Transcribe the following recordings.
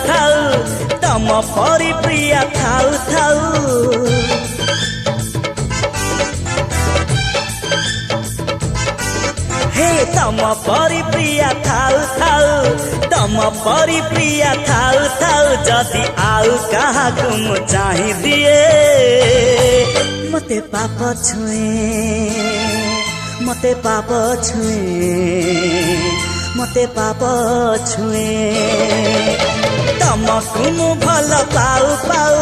थाउ तम परी प्रिया थाउ थाउ हे तम परी प्रिया थाउ थाउ तम परी प्रिया थाउ थाउ जदि आउ कहा तुम चाहि दिए मते पाप छुए मते पाप छुए मते पाप छुए तमकु मु भल पाउ पाउ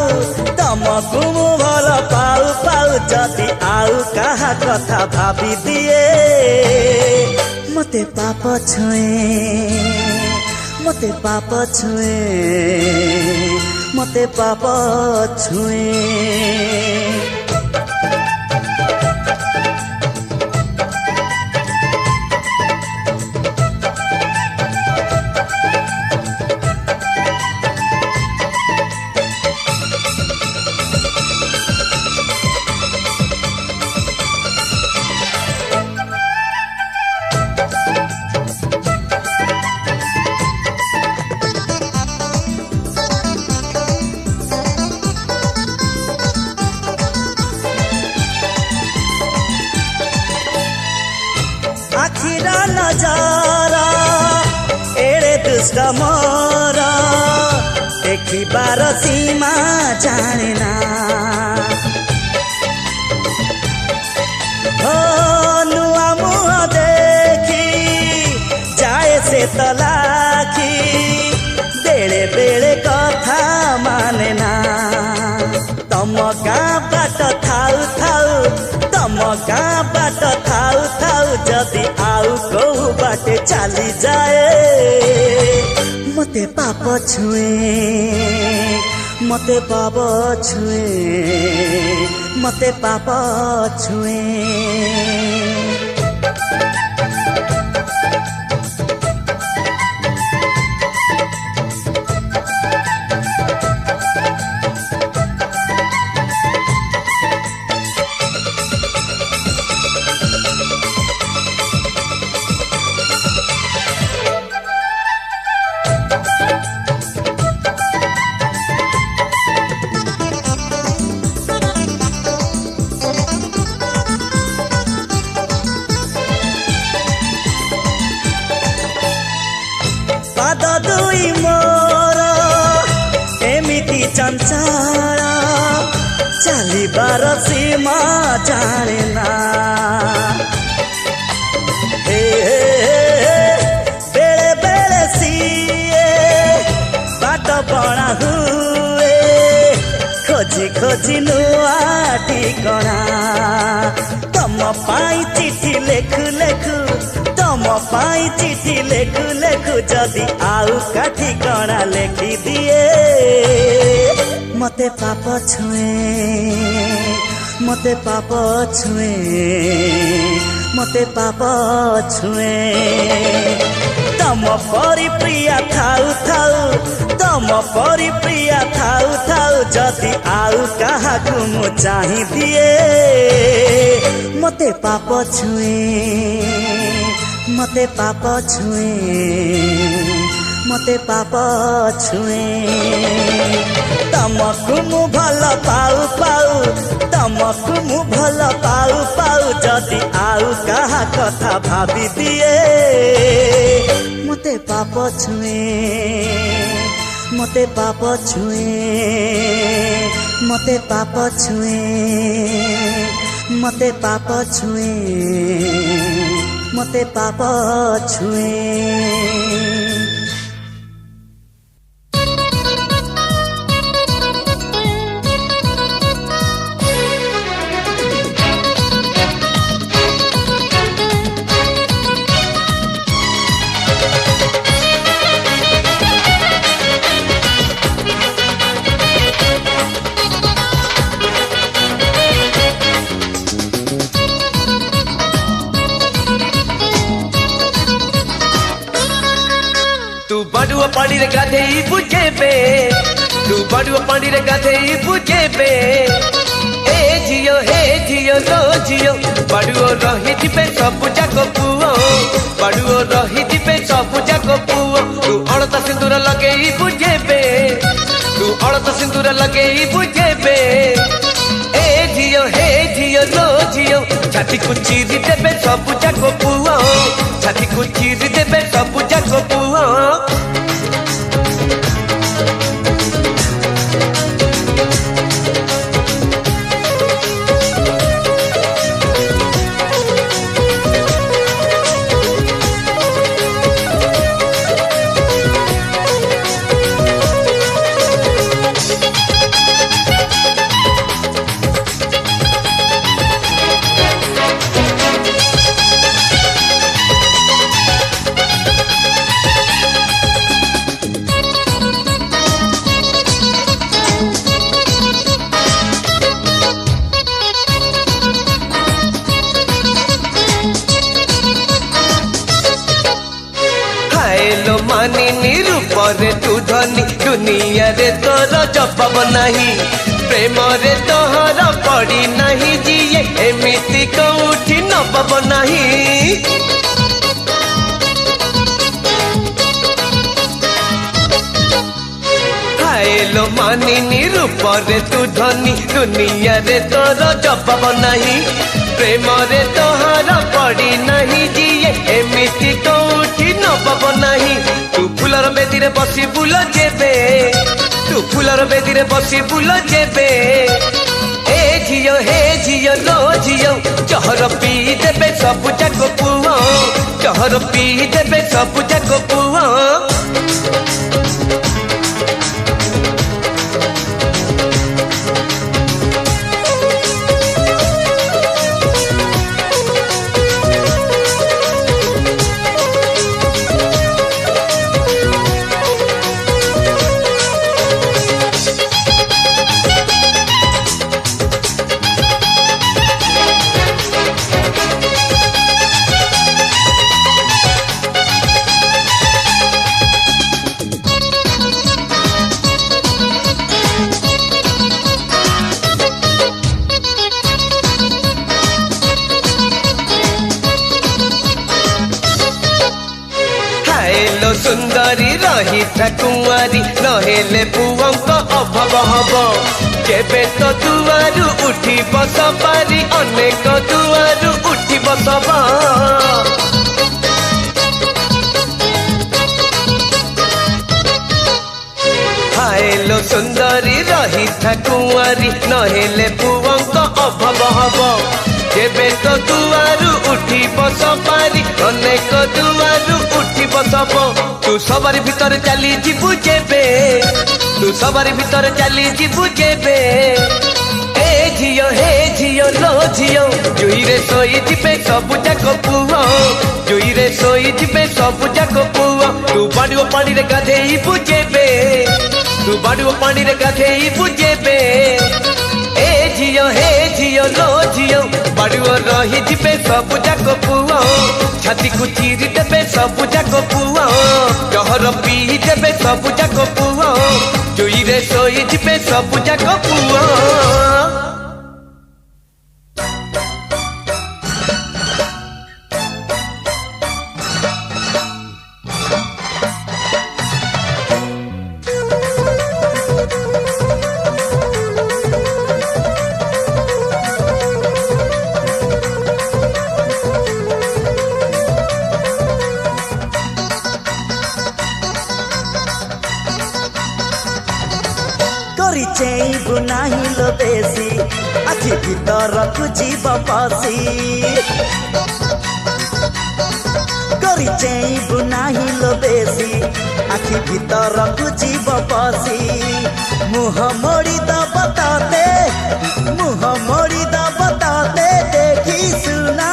तमकु मु भल पाउ पाउ जदि आउ कहा कथा भाबी दिए मते पाप छुए मते पाप छुए मते पाप छुए आखिरा नजारा एड़े दुष्ट मोर देखिबार सीमा जानेना हो नुआ मुह देखी जाए से तलाखी बेड़े बेड़े कथा मानेना तम गाँ बाट थाउ थाउ तम गाँ बाट थाउ थाउ जदि आउ कहू बाटे चली जाए मते पाप छुए मते पाप छुए मते पाप छुए पाद दुई मोर एमिति चंचल चलिबार सीमा जानेना हे बेले बेले सीए बाट बणा हुए खोजी खोजी नुआ ठिकଣା तम पाई चिठी लेखु लेखु तम पाई चिठी लेखु लेखु जदि आउ का ठिकଣା लेखि दिए मते पाप छुए मते पाप छुए मते पाप छुए तम परी प्रिया थाउ थाउ तम परी प्रिया थाउ थाउ जदि आउ कहा तुम चाहि दिए मते पाप छुए मते पाप छुए मते पाप छुए तमकु मु भल पाउ पाउ तमकु मु भल पाउ पाउ जदि आउ कहा कथा भाबी दिए मते पाप छुए मते पाप छुए मते पाप छुए मते पाप छुए मते पाप छुए बड़ुआ पानी रे गाधेई बुझेबे तू बड़ुआ पानी रे गाधेई बुझेबे हे झियो लो झियो बड़ुओ रही दिबे सब जाक पुओ बड़ुओ रही दिबे सब जाक पुओ तू अड़ता सिंदूर लगेई बुझेबे सिंदूर लगे बुझेबे ए झियो हे झियो लो झियो छाती को चीरी देबे सब जाक पुआ छाती को चीरी देबे सब जाक पुआ मानी निरूपरे तू धनी दुनिया रे तोर जवाब नहीं प्रेम रे तोहर पड़ी नहीं जिए एमिति कौठी नवाब नहीं हायलो मानी निरूपरे तू धनी दुनिया रे तोर जवाब नहीं प्रेम रे तोहर पड़ी नहीं जिए एमिति कौठी नवाब नहीं तू फुलर बेदी बसी बुल जेबे तू फुलर बेदी बसी बुल जेबे ए झियो हे झियो लो झियो जहर पी देबे सब जाक पुआ जहर पी देबे सब जाक पुआ सुंदरी रही कुआरी नहेले पुअंक अभाव हब केबे तो दुआरु उठी बस पारी अनेक दुआरु उठी बसब हायलो सुंदरी रही कुआरी नहेले पुअंक अभाव हब केबे तो दुआरु उठी बस पारी अनेक दुआरु उठी बसब तू सवारी भीतर चली जीबू जेबे तू सवारी भीतर चली जीबू जेबे ए झियो हे झियो लो झियो जुई रे सोई जिबे सब जाक पुआ जुई रे सोई जिबे सब जाक पुआ तू बाड़ियो पानी रे गाधेई बुझेबे तू बाड़ियो पानी रे गाधेई बुझेबे ए झियो हे झियो लो झियो बाड़ियो रही जिबे सब जाक पुआ छाती को चीरी देबे सब जाक पुआ जहर पी देबे सब जाक पुआ जुई रे सोई जिबे सब जाक पुआ चेइबु नाही लो बेसी आखि भीतर जीव पसी करी चेइबु नाही लो बेसी आखि भीतर जीव पसी मुह मोड़ी द बताते देखी सुना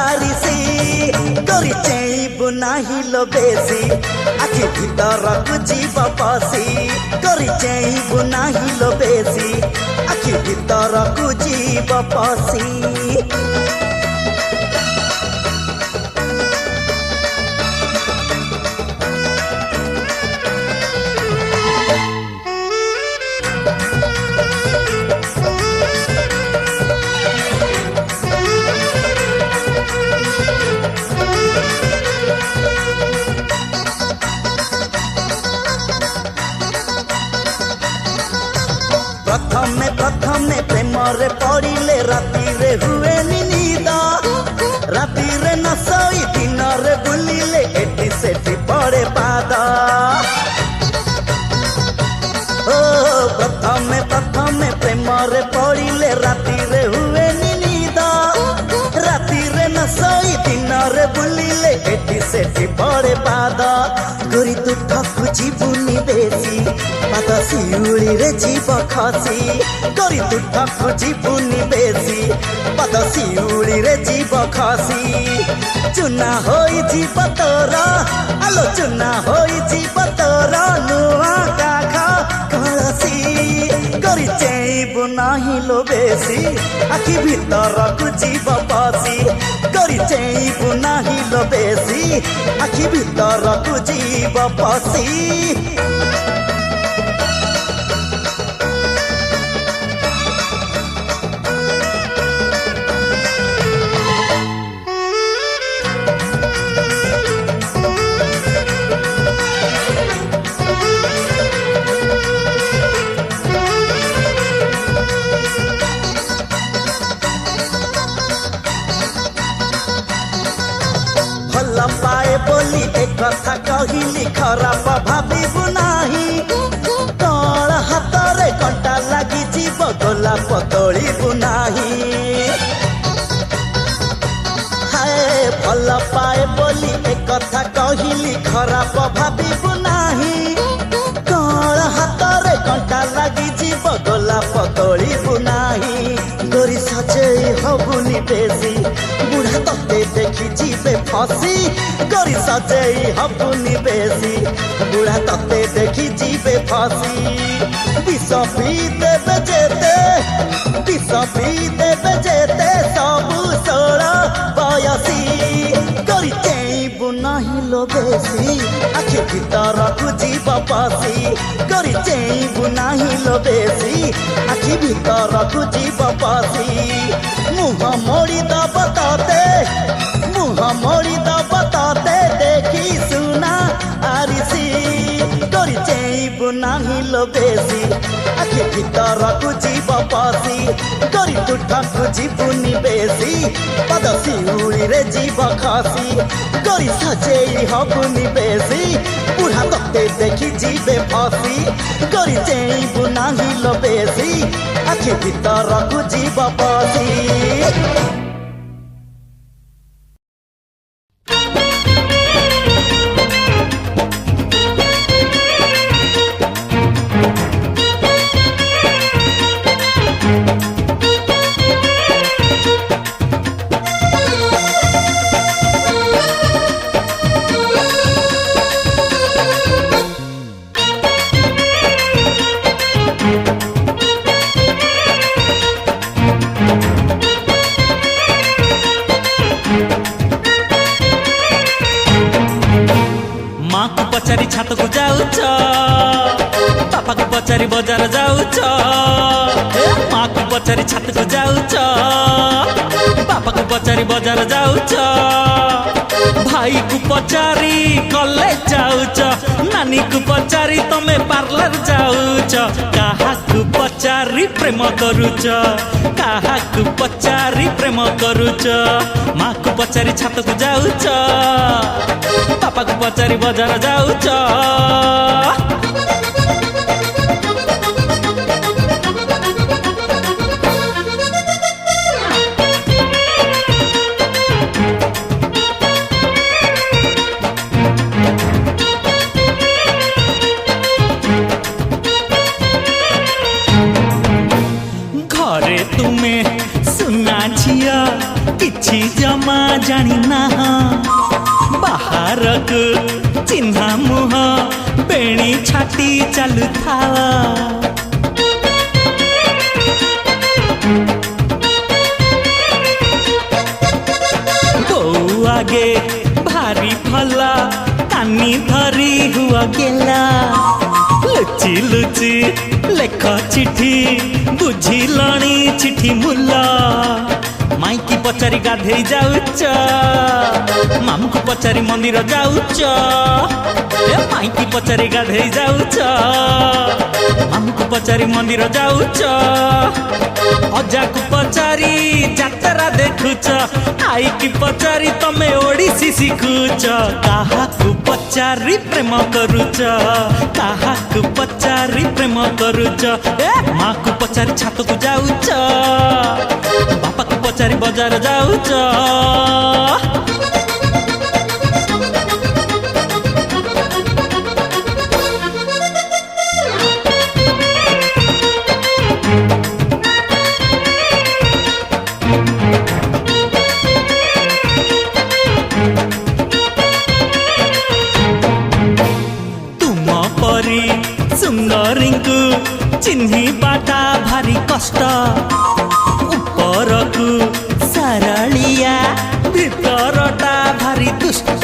आरिसी करी चेइबु नाही लो बेसी आखि भीतर जीव पसी करी चेइबु नाही लो बेसी आखि भीतर जीव पसी रे पड़िले राति रे हुए निद राति रे न सोई दिन रे बुलिले एटी सेठी पड़े पाद ओ प्रथमे प्रथमे प्रेम रे पड़िले राति रे हुए निद राति रे न सोई दिन रे बुलिले एटी सेठी पड़े पाद गोरी तू ठकु जीवुनी बेसी पाद शिउली रे जीव खसी गोरी तू ठकु जीवुनी बेसी पाद शिउली रे जीव खसी चुना होई जीव तोर आलो चुना होई जीव तोर नुआ काखा कलसी गोरी चेइबु नाही लो बेसी आखि भीतर कु जीव पसी गोरी चेइबु नाही लो बेसी आखि भीतर कु जीव पसी पाए बोली एक कथा कहिली खराब भाविबु नाही तोर हातरे कंटा लागी जीव गोलाप तोलिबु नाही हाय भल पाए बोली एक कथा कहिली खराब भाविबु नाही तोर हातरे कंटा लागी जीव गोलाप तोलिबु नाही गोरी सजेई हबुनी बेसी बुढ़ा तते देखी जीवे फसी गोरी सजेई हबुनी बेसी बुढ़ा तते देखी जीवे फसी विष पी देवे जेते सबु सोल बयसी गोरी चेइबु नाही लो बेसी आखि भीतर कु जीव पसी गोरी चेइबु नाही लो बेसी आखि भीतर कु जीव पसी मुह मोड़ी दब ताते देखी सुना आरिसी गोरी चेइबु नाही लो बेसी आखि भीतर कु जीव पसी गोरी तुठा कु जीवुनी बेसी पद शिउली रे जीव खसी गोरी सजेई हबुनी बेसी बुढ़ा तते देखी जीवे फसी गोरी चेइबु नाही लो बेसी आखि भीतर कु जीव पसी पचारि छात को जाउछ बापा को पचारि बजार जाउछ माँ को पचारि छात को जाउछ बापा को पचारि बजार जाउछ भाई को पचारि कॉलेज जाउछ नानी को पचारि तमे पार्लर जाउछ काहा को पचारि प्रेम करूछ काहा को पचारि प्रेम करूछ माँ को पचारि छात को जाउछ बापा को पचारि बजार जाउछ घरे तुमे सुना झिया किछि जमा जानी ना बाहरक चिन्हा मुह बेणी छाटी चलु था बौ आगे भारी भला कानी धरी हुआ गेला लुचि लुचि लेख चिठी बुझिलणी चिठी मुला माइकी पचारि ପଚାରି ଗାଧେଇ ଯାଉଛ ମାମୁଁକୁ ପଚାରି ମନ୍ଦିର ଯାଉଛ ଏ ମାଇଁକି ପଚାରି ଗାଧେଇ ଯାଉଛ ମାମୁଁକୁ ପଚାରି ମନ୍ଦିର ଯାଉଛ ଅଜାକୁ ପଚାରି ଯାତ୍ରା ଦେଖୁଛ ଆଈକି ପଚାରି ତମେ ଓଡ଼ିଶୀ ଶିଖୁଛ କାହାକୁ ପଚାରି ପ୍ରେମ କରୁଛ କାହାକୁ ପଚାରି ପ୍ରେମ କରୁଛ ଏ ମାକୁ ପଚାରି ଛାତକୁ ଯାଉଛ ବାପାକୁ ପଚାରି ବଜାର ଯାଉଛ ସୁନ୍ଦରୀଙ୍କୁ ଚିହ୍ନିବାଟା ଭାରି କଷ୍ଟ ଉପରକୁ ସରଳିଆ ଭିତରଟା ଭାରି ଦୁଷ୍ଟ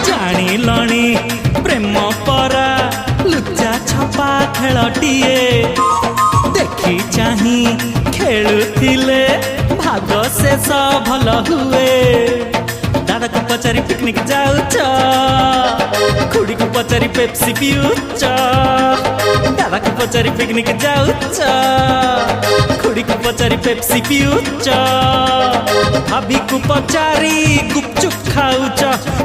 ଜାଣିଲଣି ପ୍ରେମ ପରା ଲୁଚା ଛପା ଖେଳଟିଏ ଦେଖି ଚାହିଁ ଖେଳୁଥିଲେ ଭାଗ ଶେଷ ଭଲ ହୁଏ ଦାଦାକୁ ପଚାରି ପିକନିକ ଯାଉଛ ଖୁଡ଼ିକୁ ପଚାରି ପେପ୍ସି ପିଉଛ ଦାଦାକୁ ପଚାରି ପିକନିକ ଯାଉଛ ଖୁଡ଼ିକୁ ପଚାରି ପେପ୍ସି ପିଉଛ ଭାବିକୁ ପଚାରି ଗୁପଚୁପ ଖାଉଛ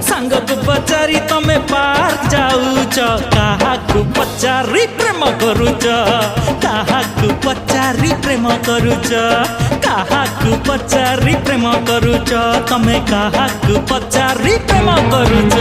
ସାଙ୍ଗକୁ ପଚାରି ତମେ ପାର୍କ ଯାଉଛ କାହାକୁ ପଚାରି ପ୍ରେମ କରୁଛ କାହାକୁ ପଚାରି ପ୍ରେମ କରୁଛ କାହାକୁ ପଚାରି ପ୍ରେମ କରୁଛ ତମେ କାହାକୁ ପଚାରି ପ୍ରେମ କରୁଛ